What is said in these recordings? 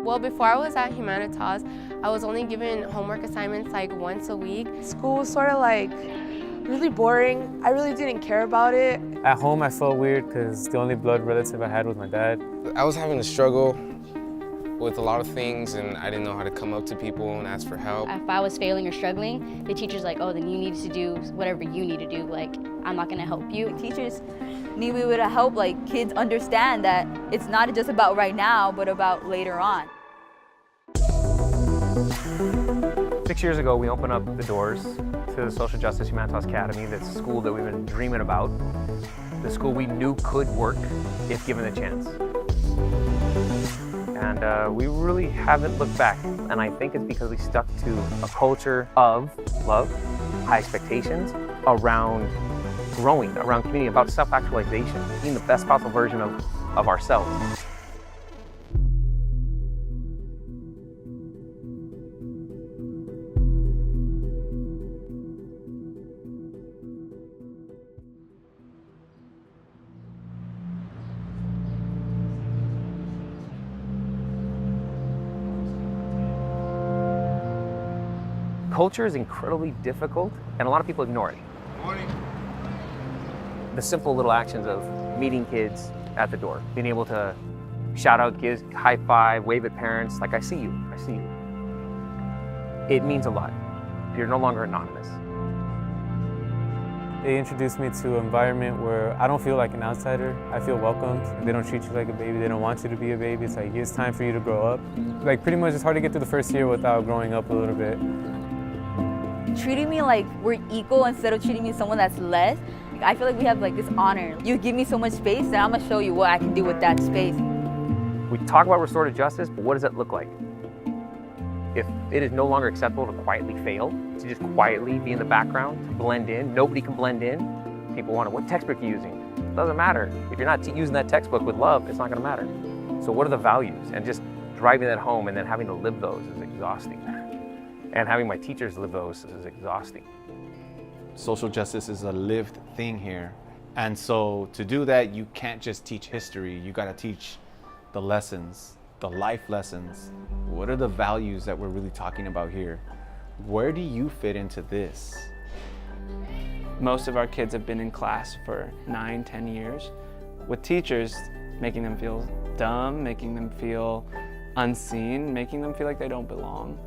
Well, before I was at Humanitas, I was only given homework assignments like once a week. School was sort of like really boring. I really didn't care about it. At home, I felt weird because the only blood relative I had was my dad. I was having a struggle with a lot of things, and I didn't know how to come up to people and ask for help. If I was failing or struggling, the teacher's like, oh, then you need to do whatever you need to do. Like, I'm not gonna help you. Teachers need to be able to help like kids understand that it's not just about right now, but about later on. 6 years ago, we opened up the doors to the Social Justice Humanitas Academy, this school that we've been dreaming about, the school we knew could work if given the chance. And we really haven't looked back. And I think it's because we stuck to a culture of love, high expectations, around growing, around community, about self-actualization, being the best possible version of ourselves. Culture is incredibly difficult, and a lot of people ignore it. Morning. The simple little actions of meeting kids at the door, being able to shout out kids, high five, wave at parents, like, I see you, I see you. It means a lot. You're no longer anonymous. They introduced me to an environment where I don't feel like an outsider. I feel welcomed. They don't treat you like a baby. They don't want you to be a baby. It's like, it's time for you to grow up. Like, pretty much it's hard to get through the first year without growing up a little bit. Treating me like we're equal instead of treating me as someone that's less. I feel like we have like this honor. You give me so much space, then I'm gonna show you what I can do with that space. We talk about restorative justice, but what does that look like? If it is no longer acceptable to quietly fail, to just quietly be in the background, to blend in, nobody can blend in. People want to, what textbook are you using? It doesn't matter. If you're not using that textbook with love, it's not gonna matter. So what are the values? And just driving that home and then having to live those is exhausting. And having my teachers live those is exhausting. Social justice is a lived thing here. And so to do that, you can't just teach history. You gotta teach the lessons, the life lessons. What are the values that we're really talking about here? Where do you fit into this? Most of our kids have been in class for 9, 10 years with teachers making them feel dumb, making them feel unseen, making them feel like they don't belong.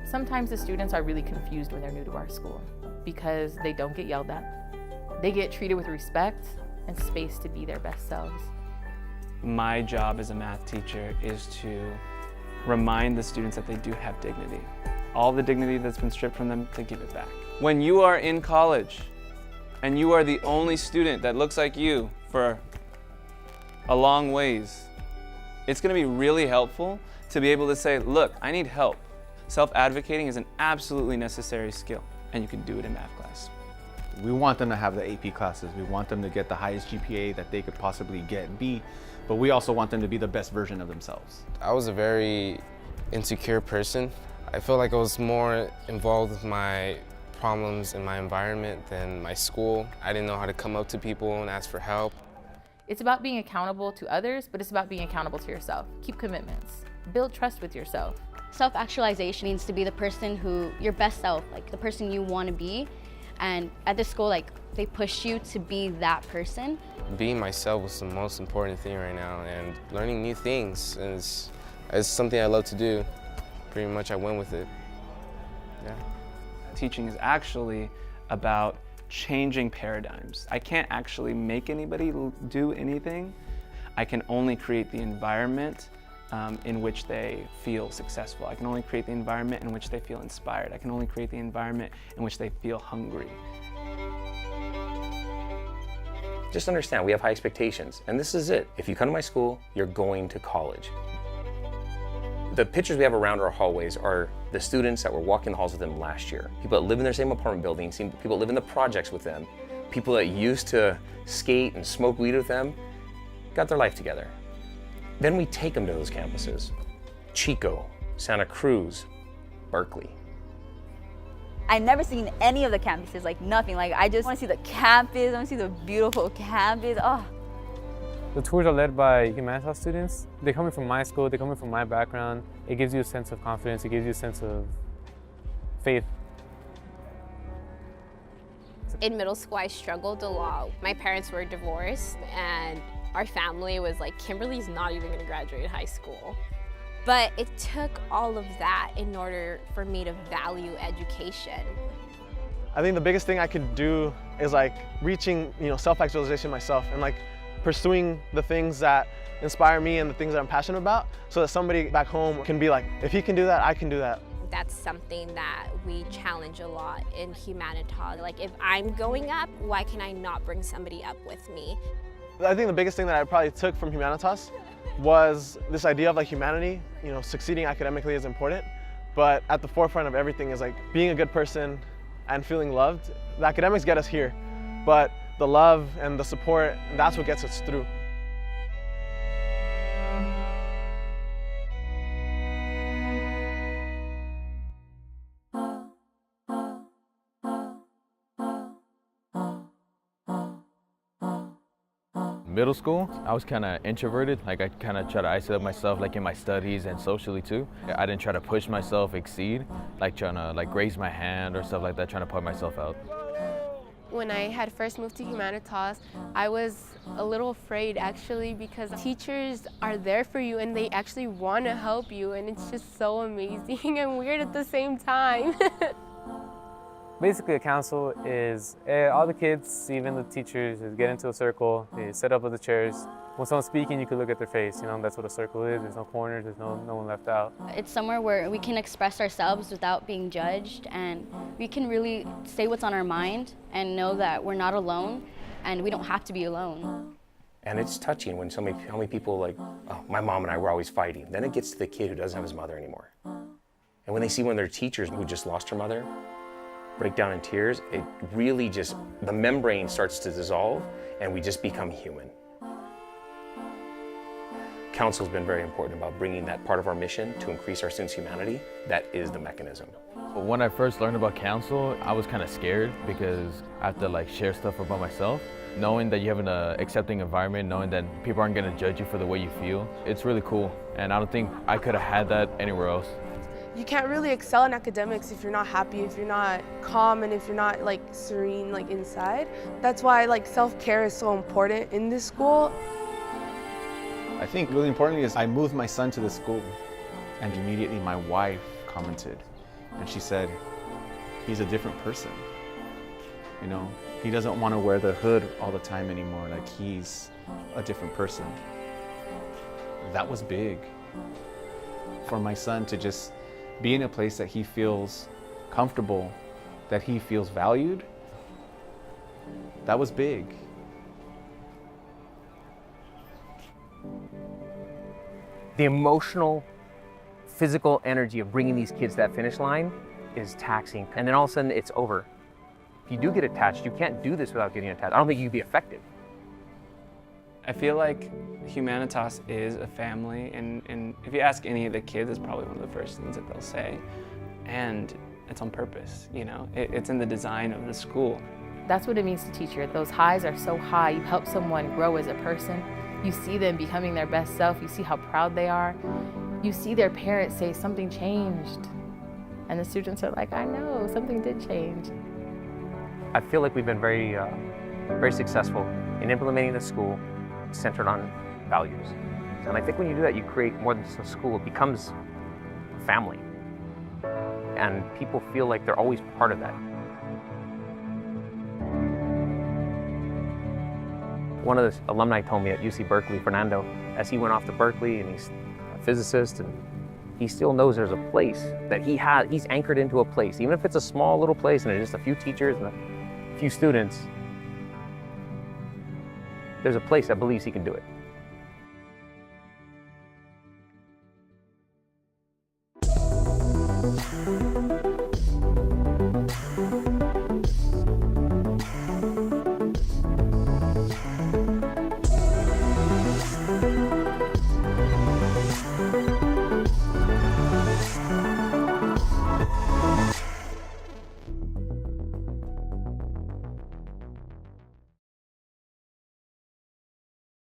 Sometimes the students are really confused when they're new to our school because they don't get yelled at. They get treated with respect and space to be their best selves. My job as a math teacher is to remind the students that they do have dignity. All the dignity that's been stripped from them, to give it back. When you are in college and you are the only student that looks like you for a long ways, it's gonna be really helpful to be able to say, look, I need help. Self-advocating is an absolutely necessary skill, and you can do it in math class. We want them to have the AP classes. We want them to get the highest GPA that they could possibly get and be, but we also want them to be the best version of themselves. I was a very insecure person. I feel like I was more involved with my problems in my environment than my school. I didn't know how to come up to people and ask for help. It's about being accountable to others, but it's about being accountable to yourself. Keep commitments. Build trust with yourself. Self-actualization means to be the person who, your best self, like the person you want to be. And at this school, like, they push you to be that person. Being myself was the most important thing right now, and learning new things is something I love to do. Pretty much I went with it. Yeah. Teaching is actually about changing paradigms. I can't actually make anybody do anything. I can only create the environment in which they feel successful. I can only create the environment in which they feel inspired. I can only create the environment in which they feel hungry. Just understand, we have high expectations, and this is it. If you come to my school, you're going to college. The pictures we have around our hallways are the students that were walking the halls with them last year. People that live in their same apartment building, people that live in the projects with them, people that used to skate and smoke weed with them, got their life together. Then we take them to those campuses. Chico, Santa Cruz, Berkeley. I never seen any of the campuses, like nothing. Like, I just want to see the campus, I want to see the beautiful campus. Oh. The tours are led by Humanitas students. They're coming from my school, they're coming from my background. it gives you a sense of confidence, it gives you a sense of faith. In middle school, I struggled a lot. My parents were divorced, and our family was like, Kimberly's not even gonna graduate high school. But it took all of that in order for me to value education. I think the biggest thing I could do is like reaching, self-actualization myself and like pursuing the things that inspire me and the things that I'm passionate about, so that somebody back home can be like, if he can do that, I can do that. That's something that we challenge a lot in Humanitas. Like, if I'm going up, why can I not bring somebody up with me? I think the biggest thing that I probably took from Humanitas was this idea of like humanity. Succeeding academically is important, but at the forefront of everything is like being a good person and feeling loved. The academics get us here, but the love and the support, that's what gets us through. Middle school, I was kind of introverted. Like, I kind of try to isolate myself, like in my studies and socially too. I didn't try to push myself, exceed, like trying to like raise my hand or stuff like that, trying to put myself out. When I had first moved to Humanitas, I was a little afraid actually, because teachers are there for you and they actually want to help you, and it's just so amazing and weird at the same time. Basically, a council is all the kids, even the teachers, just get into a circle, they set up with the chairs. When someone's speaking, you can look at their face, that's what a circle is. There's no corners, there's no one left out. It's somewhere where we can express ourselves without being judged, and we can really say what's on our mind and know that we're not alone and we don't have to be alone. And it's touching when how many people like, oh, my mom and I were always fighting. Then it gets to the kid who doesn't have his mother anymore. And when they see one of their teachers who just lost her mother break down in tears, it really just, the membrane starts to dissolve and we just become human. Council's been very important about bringing that part of our mission to increase our students' humanity. That is the mechanism. When I first learned about council, I was kind of scared because I have to like share stuff about myself. Knowing that you have an accepting environment, knowing that people aren't going to judge you for the way you feel, it's really cool. And I don't think I could have had that anywhere else. You can't really excel in academics if you're not happy, if you're not calm, and if you're not like serene like inside. That's why like self-care is so important in this school. I think really importantly is I moved my son to the school, and immediately my wife commented, and she said, he's a different person. He doesn't want to wear the hood all the time anymore, like he's a different person. That was big for my son to just be in a place that he feels comfortable, that he feels valued. That was big. The emotional, physical energy of bringing these kids to that finish line is taxing. And then all of a sudden it's over. If you do get attached, you can't do this without getting attached. I don't think you'd be effective. I feel like Humanitas is a family, and if you ask any of the kids, it's probably one of the first things that they'll say. And it's on purpose, It's in the design of the school. That's what it means to teach here. Those highs are so high. You help someone grow as a person. You see them becoming their best self. You see how proud they are. You see their parents say something changed. And the students are like, I know, something did change. I feel like we've been very, very successful in implementing the school centered on values. And I think when you do that, you create more than just a school. It becomes a family. And people feel like they're always part of that. One of the alumni told me at UC Berkeley, Fernando, as he went off to Berkeley, and he's a physicist, and he still knows there's a place that he's anchored into a place. Even if it's a small little place and there's just a few teachers and a few students, there's a place that believes he can do it.